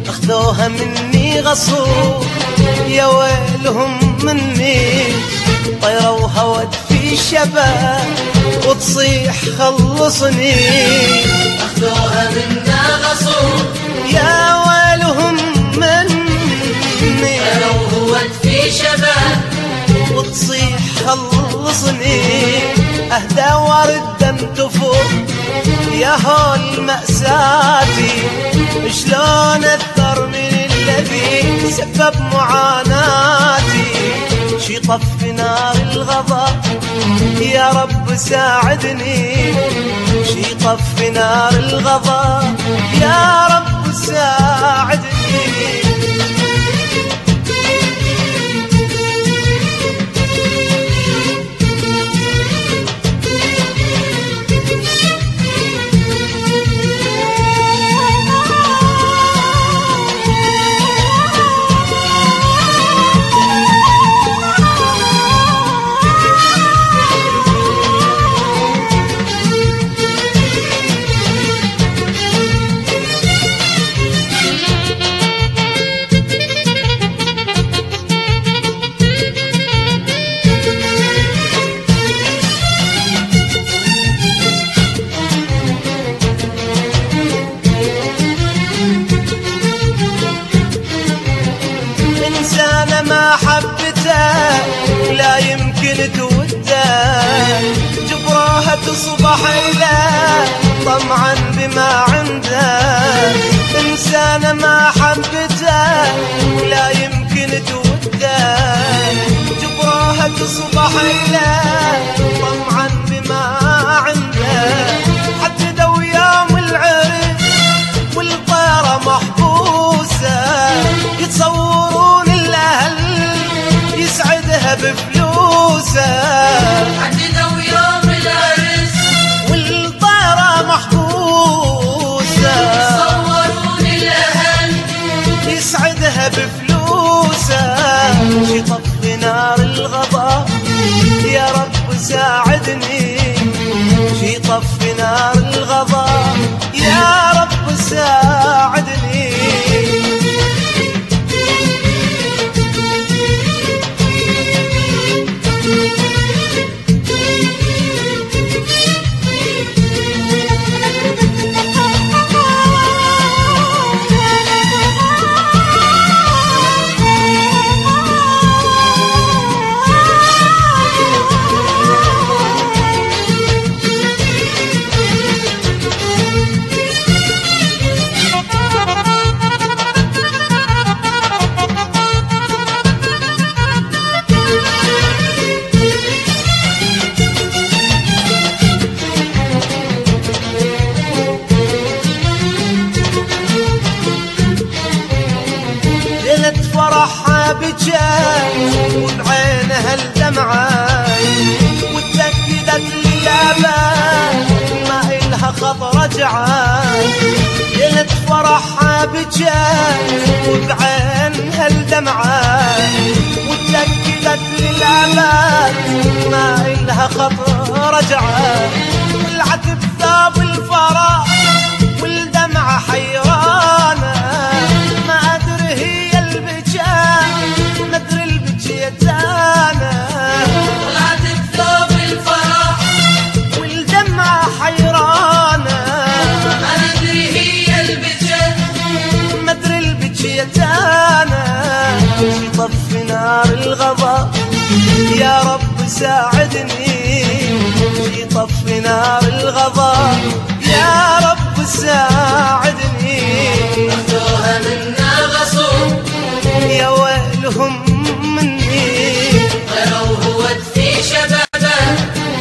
أخذوها مني غصوا يا ويلهم مني، طيروا هود في الشباب وتصيح خلصني. أخذوها منا غصوا يا ويلهم مني، طيروا هود في شباب وتصيح خلصني. أهدى ورد دم تفور يا هول مأساتي، شلون أثر من الذي سبب معاناتي. شي طف نار الغضب يا رب ساعدني، شي طف نار الغضب يا رب ساعدني. إنسان ما حبته لا يمكن توده، جبراها تصبح إله طمعا بما عنده. إنسان ما حبته لا يمكن توده، جبراها تصبح إله طمعا بما عنده. حددوا يوم العرس والطيرة محبوسة، يتصورون الأهل يسعدها بفلوسه. حددوا يوم العرس والطيرة محبوسة، يتصورون الأهل يسعدها بفلوسه. شي طف نار الغضب يا رب ساعدني، شي طف نار الغضب يا رب ساعدني. فرحها بجاه وبعينها الدمعة، وتأكدت للأبد ما إلها خط رجعة. ليلة فرحها بجاه وبعينها الدمعة، وتأكدت للأبد ما إلها خط رجعة. طلعت بثوب الفرح والدمعة حيرانة، ما أدري هي ما ادري البجيتانة. طلعت بثوب الفرح والدمعة حيرانة، ما ندري هي ما ادري البجيتانة. شي طف نار الغضب يا رب ساعدني، طفي نار الغضب يا رب ساعدني. أخذوها منا غصوب يا ويلهم مني غيروه ود في شباب